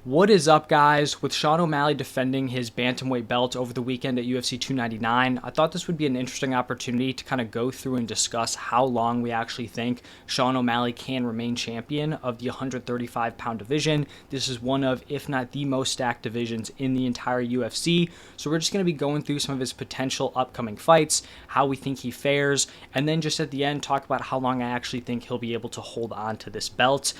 What is up, guys? With Sean O'Malley defending his bantamweight belt over the weekend at UFC 299, I thought this would be an interesting opportunity to kind of go through and discuss how long we actually think Sean O'Malley can remain champion of the 135-pound division. This is one of, if not the most stacked divisions in the entire UFC. So we're just going to be going through some of his potential upcoming fights, how we think he fares, and then just at the end talk about how long I actually think he'll be able to hold on to this belt.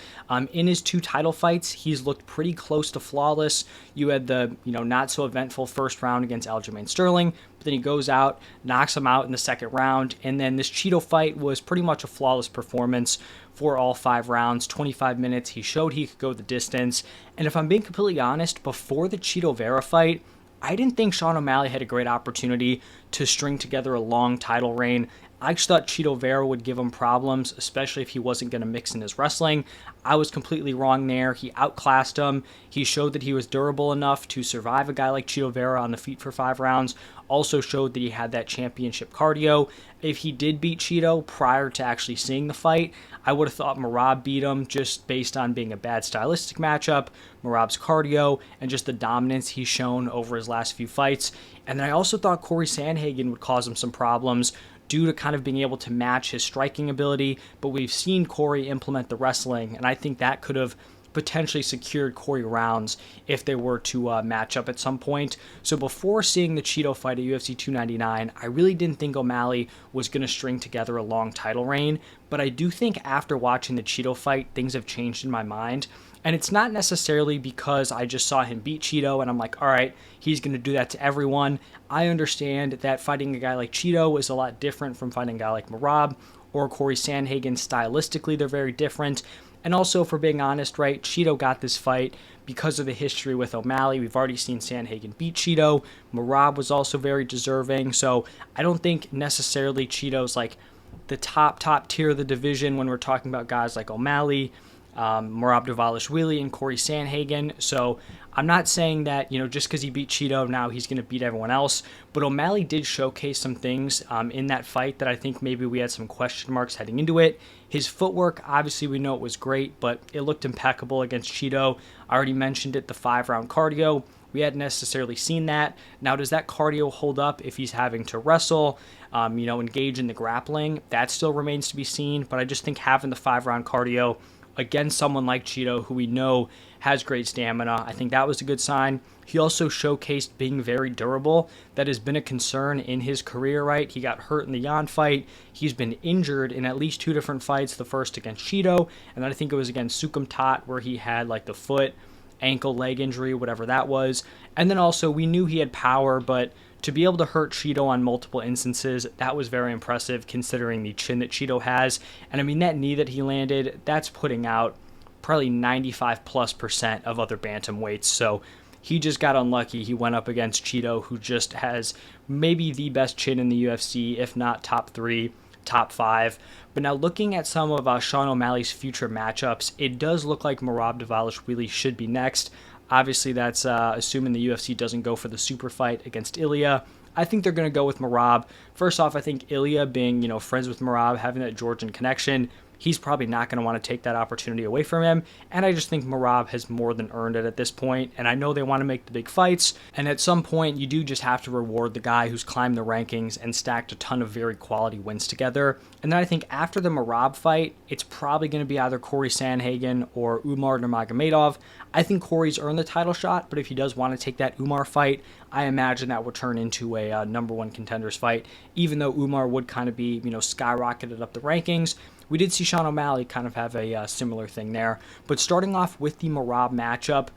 In his two title fights, he's looked pretty close to flawless. You had the not so eventful first round against Aljamain Sterling, but then he goes out, knocks him out in the second round, and then this Cheeto fight was pretty much a flawless performance for all 5 rounds, 25 minutes. He showed he could go the distance, and if I'm being completely honest, before the Cheeto Vera fight, I didn't think Sean O'Malley had a great opportunity to string together a long title reign. I just thought Cheeto Vera would give him problems, especially if he wasn't going to mix in his wrestling. I was completely wrong there. He outclassed him. He showed that he was durable enough to survive a guy like Cheeto Vera on the feet for 5 rounds. Also showed that he had that championship cardio. If he did beat Cheeto prior to actually seeing the fight, I would have thought Merab beat him just based on being a bad stylistic matchup, Merab's cardio, and just the dominance he's shown over his last few fights. And then I also thought Corey Sandhagen would cause him some problems due to kind of being able to match his striking ability, but we've seen Corey implement the wrestling, and I think that could have potentially secured Corey rounds if they were to match up at some point. So before seeing the Cheeto fight at UFC 299, I really didn't think O'Malley was going to string together a long title reign, but I do think after watching the Cheeto fight, things have changed in my mind. And it's not necessarily because I just saw him beat Cheeto and I'm like, all right, he's going to do that to everyone. I understand that fighting a guy like Cheeto is a lot different from fighting a guy like Merab or Corey Sandhagen. Stylistically, they're very different. And also, for being honest, right, Cheeto got this fight because of the history with O'Malley. We've already seen Sandhagen beat Cheeto. Merab was also very deserving. So I don't think necessarily Cheeto's like the top tier of the division when we're talking about guys like O'Malley, Merab Dvalishvili, and Corey Sandhagen. So I'm not saying that, just because he beat Cheeto, now he's going to beat everyone else. But O'Malley did showcase some things in that fight that I think maybe we had some question marks heading into it. His footwork, obviously we know it was great, but it looked impeccable against Cheeto. I already mentioned it, the 5-round cardio. We hadn't necessarily seen that. Now, does that cardio hold up if he's having to wrestle, engage in the grappling? That still remains to be seen, but I just think having the 5-round cardio against someone like Cheeto, who we know has great stamina, I think that was a good sign. He also showcased being very durable. That has been a concern in his career, right? He got hurt in the Yan fight. He's been injured in at least 2 different fights, the first against Cheeto, and then I think it was against Sukumtat where he had like the foot, ankle, leg injury, whatever that was. And then also we knew he had power, but to be able to hurt Cheeto on multiple instances, that was very impressive considering the chin that Cheeto has. And I mean, that knee that he landed, that's putting out probably 95+% of other bantamweights. So he just got unlucky. He went up against Cheeto, who just has maybe the best chin in the UFC, if not top 3, top 5. But now looking at some of Sean O'Malley's future matchups, it does look like Merab Dvalishvili should be next. Obviously, that's assuming the UFC doesn't go for the super fight against Ilya. I think they're going to go with Merab. First off, I think Ilya being, friends with Merab, having that Georgian connection, he's probably not going to want to take that opportunity away from him. And I just think Merab has more than earned it at this point. And I know they want to make the big fights. And at some point, you do just have to reward the guy who's climbed the rankings and stacked a ton of very quality wins together. And then I think after the Merab fight, it's probably going to be either Corey Sandhagen or Umar Nurmagomedov. I think Corey's earned the title shot, but if he does want to take that Umar fight, I imagine that will turn into a number 1 contenders fight, even though Umar would kind of be, skyrocketed up the rankings. We did see Sean O'Malley kind of have a similar thing there. But starting off with the Merab matchup,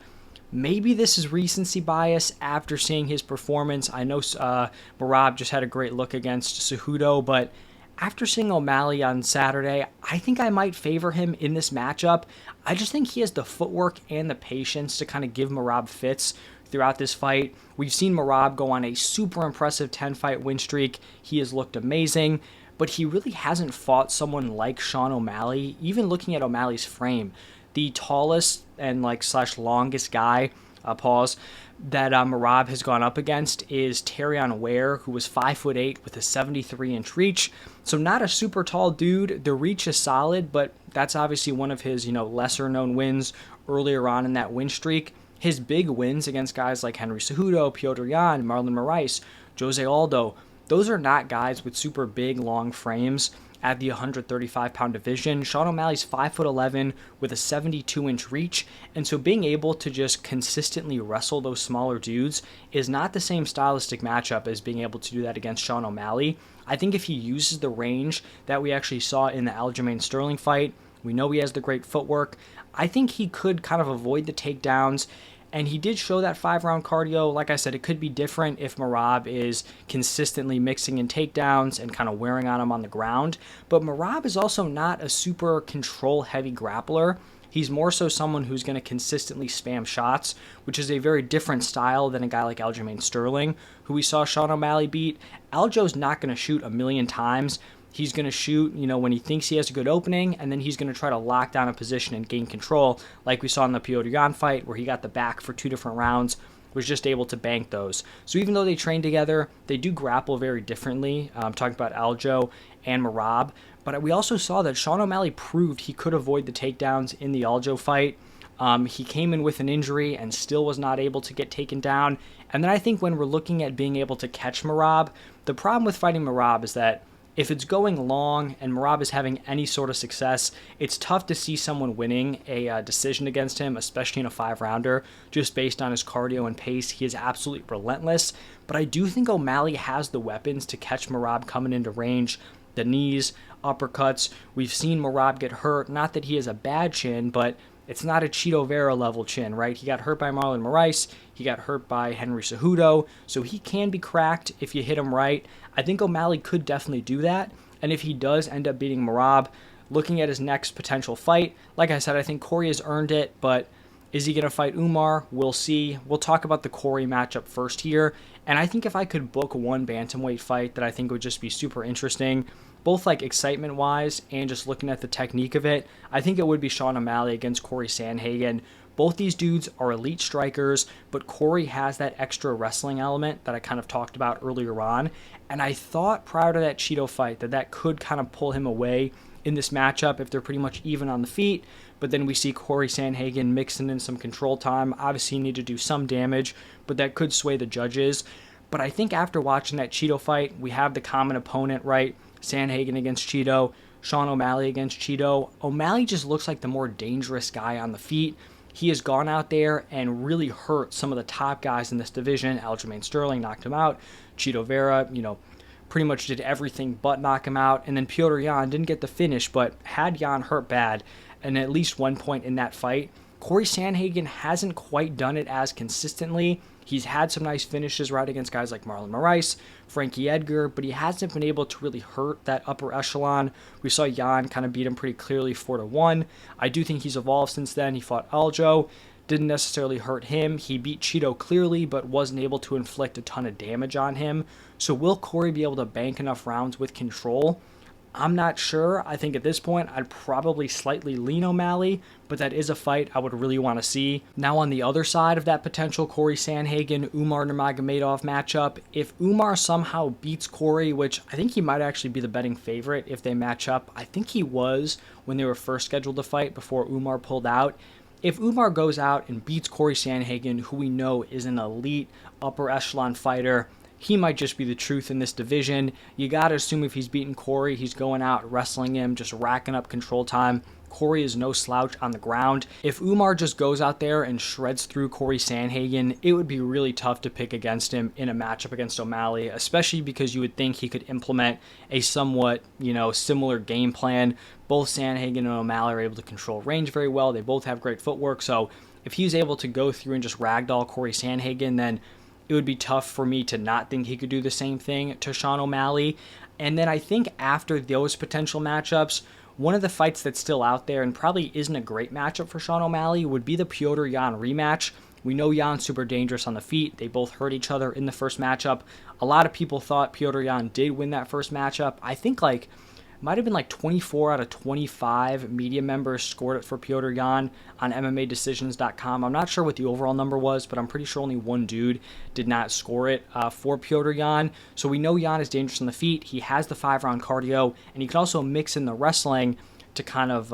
maybe this is recency bias after seeing his performance. I know Merab just had a great look against Cejudo, but after seeing O'Malley on Saturday, I think I might favor him in this matchup. I just think he has the footwork and the patience to kind of give Merab fits throughout this fight. We've seen Merab go on a super impressive 10-fight win streak. He has looked amazing, but he really hasn't fought someone like Sean O'Malley. Even looking at O'Malley's frame, the tallest and slash longest guy, that Merab has gone up against is Terrion Ware, who was 5'8" with a 73-inch reach. So not a super tall dude. The reach is solid, but that's obviously one of his lesser known wins earlier on in that win streak. his big wins against guys like Henry Cejudo, Petr Yan, Marlon Moraes, Jose Aldo, those are not guys with super big, long frames at the 135-pound division. Sean O'Malley's 5'11" with a 72-inch reach, and so being able to just consistently wrestle those smaller dudes is not the same stylistic matchup as being able to do that against Sean O'Malley. I think if he uses the range that we actually saw in the Aljamain Sterling fight, we know he has the great footwork, I think he could kind of avoid the takedowns. And he did show that 5-round cardio. Like I said, it could be different if Merab is consistently mixing in takedowns and kind of wearing on him on the ground. But Merab is also not a super control-heavy grappler. He's more so someone who's going to consistently spam shots, which is a very different style than a guy like Aljamain Sterling, who we saw Sean O'Malley beat. Aljo's not going to shoot a million times. He's going to shoot, when he thinks he has a good opening, and then he's going to try to lock down a position and gain control, like we saw in the Petr Yan fight, where he got the back for 2 different rounds, was just able to bank those. So even though they train together, they do grapple very differently. I'm talking about Aljo and Merab, but we also saw that Sean O'Malley proved he could avoid the takedowns in the Aljo fight. He came in with an injury and still was not able to get taken down. And then I think when we're looking at being able to catch Merab, the problem with fighting Merab is that if it's going long and Merab is having any sort of success, it's tough to see someone winning a decision against him, especially in a 5-rounder, just based on his cardio and pace. He is absolutely relentless, but I do think O'Malley has the weapons to catch Merab coming into range. The knees, uppercuts. We've seen Merab get hurt. Not that he has a bad chin, but it's not a Chito Vera level chin, right? He got hurt by Marlon Moraes. He got hurt by Henry Cejudo. So he can be cracked if you hit him right. I think O'Malley could definitely do that. And if he does end up beating Merab, looking at his next potential fight, like I said, I think Corey has earned it, but is he going to fight Umar? We'll see. We'll talk about the Corey matchup first here. And I think if I could book one bantamweight fight that I think would just be super interesting, both like excitement-wise and just looking at the technique of it, I think it would be Sean O'Malley against Corey Sandhagen. Both these dudes are elite strikers, but Corey has that extra wrestling element that I kind of talked about earlier on. And I thought prior to that Chito fight that could kind of pull him away in this matchup if they're pretty much even on the feet. But then we see Corey Sandhagen mixing in some control time. Obviously, you need to do some damage, but that could sway the judges. But I think after watching that Chito fight, we have the common opponent, right? Sandhagen against Chito, Sean O'Malley against Chito. O'Malley just looks like the more dangerous guy on the feet. He has gone out there and really hurt some of the top guys in this division. Aljamain Sterling knocked him out. Chito Vera, pretty much did everything but knock him out. And then Petr Yan didn't get the finish, but had Yan hurt bad. And at least one point in that fight, Corey Sandhagen hasn't quite done it as consistently. He's had some nice finishes right against guys like Marlon Moraes, Frankie Edgar, but he hasn't been able to really hurt that upper echelon. We saw Yan kind of beat him pretty clearly 4-1. I do think he's evolved since then. He fought Aljo, didn't necessarily hurt him. He beat Chito clearly, but wasn't able to inflict a ton of damage on him. So will Corey be able to bank enough rounds with control? I'm not sure. I think at this point, I'd probably slightly lean O'Malley, but that is a fight I would really want to see. Now, on the other side of that potential Corey Sandhagen, Umar Nurmagomedov matchup, if Umar somehow beats Corey, which I think he might actually be the betting favorite if they match up. I think he was when they were first scheduled to fight before Umar pulled out. If Umar goes out and beats Corey Sandhagen, who we know is an elite upper echelon fighter, he might just be the truth in this division. You got to assume if he's beating Corey, he's going out, wrestling him, just racking up control time. Corey is no slouch on the ground. If Umar just goes out there and shreds through Corey Sandhagen, it would be really tough to pick against him in a matchup against O'Malley, especially because you would think he could implement a somewhat, similar game plan. Both Sandhagen and O'Malley are able to control range very well. They both have great footwork. So if he's able to go through and just ragdoll Corey Sandhagen, then it would be tough for me to not think he could do the same thing to Sean O'Malley. And then I think after those potential matchups, one of the fights that's still out there and probably isn't a great matchup for Sean O'Malley would be the Petr Yan rematch. We know Yan's super dangerous on the feet. They both hurt each other in the first matchup. A lot of people thought Petr Yan did win that first matchup. I think might have been 24 out of 25 media members scored it for Petr Yan on MMADecisions.com. I'm not sure what the overall number was, but I'm pretty sure only one dude did not score it for Petr Yan. So we know Yan is dangerous on the feet. He has the 5-round cardio, and he can also mix in the wrestling to kind of,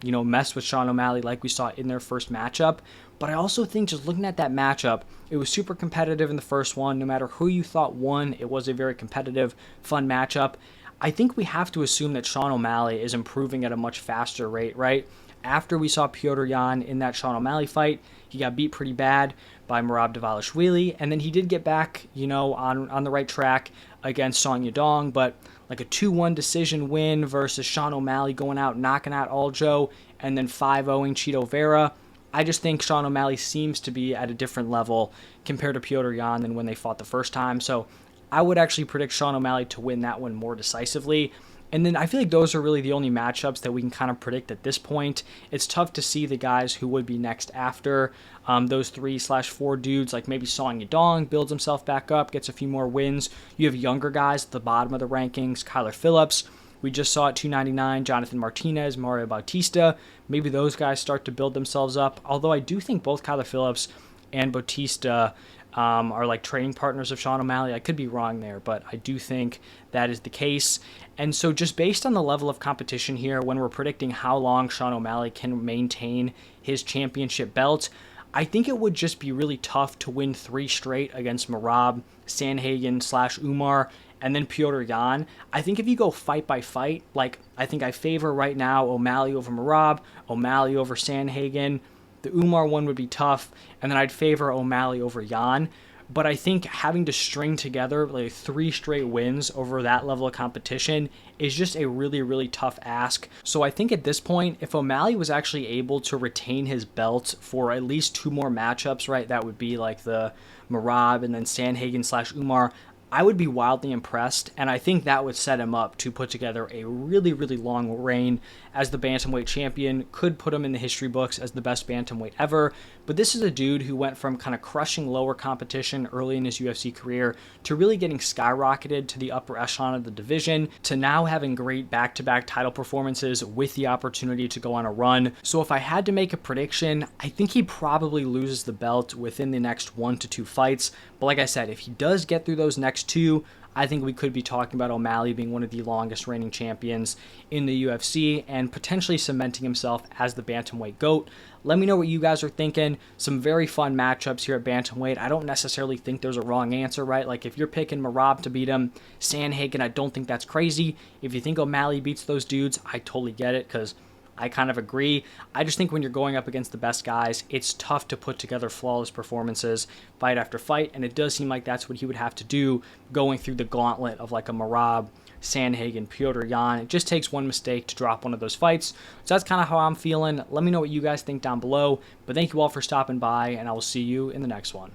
mess with Sean O'Malley like we saw in their first matchup. But I also think just looking at that matchup, it was super competitive in the first one. No matter who you thought won, it was a very competitive, fun matchup. I think we have to assume that Sean O'Malley is improving at a much faster rate, right? After we saw Petr Yan in that Sean O'Malley fight, he got beat pretty bad by Merab Dvalishvili, and then he did get back, on the right track against Song Yadong, but like a 2-1 decision win versus Sean O'Malley going out, knocking out Aljo, and then 5-0ing Chito Vera. I just think Sean O'Malley seems to be at a different level compared to Petr Yan than when they fought the first time, so I would actually predict Sean O'Malley to win that one more decisively. And then I feel like those are really the only matchups that we can kind of predict at this point. It's tough to see the guys who would be next after those 3/4 dudes, like maybe Song Yadong builds himself back up, gets a few more wins. You have younger guys at the bottom of the rankings, Kyler Phillips. We just saw at 299, Jonathan Martinez, Mario Bautista. Maybe those guys start to build themselves up. Although I do think both Kyler Phillips and Bautista are like training partners of Sean O'Malley. I could be wrong there, but I do think that is the case. And so just based on the level of competition here, when we're predicting how long Sean O'Malley can maintain his championship belt, I think it would just be really tough to win 3 straight against Merab, Sandhagen/Umar, and then Petr Yan. I think if you go fight by fight, like I think I favor right now O'Malley over Merab, O'Malley over Sandhagen. The Umar one would be tough, and then I'd favor O'Malley over Yan. But I think having to string together like 3 straight wins over that level of competition is just a really, really tough ask. So I think at this point, if O'Malley was actually able to retain his belt for at least 2 more matchups, right, that would be like the Merab and then Sandhagen/Umar, I would be wildly impressed, and I think that would set him up to put together a really, really long reign as the bantamweight champion. Could put him in the history books as the best bantamweight ever, but this is a dude who went from kind of crushing lower competition early in his UFC career to really getting skyrocketed to the upper echelon of the division, to now having great back-to-back title performances with the opportunity to go on a run. So if I had to make a prediction, I think he probably loses the belt within the next 1 to 2 fights, but like I said, if he does get through those next 2, I think we could be talking about O'Malley being one of the longest reigning champions in the UFC and potentially cementing himself as the bantamweight GOAT. Let me know what you guys are thinking. Some very fun matchups here at bantamweight. I don't necessarily think there's a wrong answer, right? Like if you're picking Merab to beat him, Sandhagen, I don't think that's crazy. If you think O'Malley beats those dudes, I totally get it because I kind of agree. I just think when you're going up against the best guys, it's tough to put together flawless performances fight after fight, and it does seem like that's what he would have to do going through the gauntlet of like a Merab, Sandhagen, Petr Yan. It just takes one mistake to drop one of those fights. So that's kind of how I'm feeling. Let me know what you guys think down below, but thank you all for stopping by, and I will see you in the next one.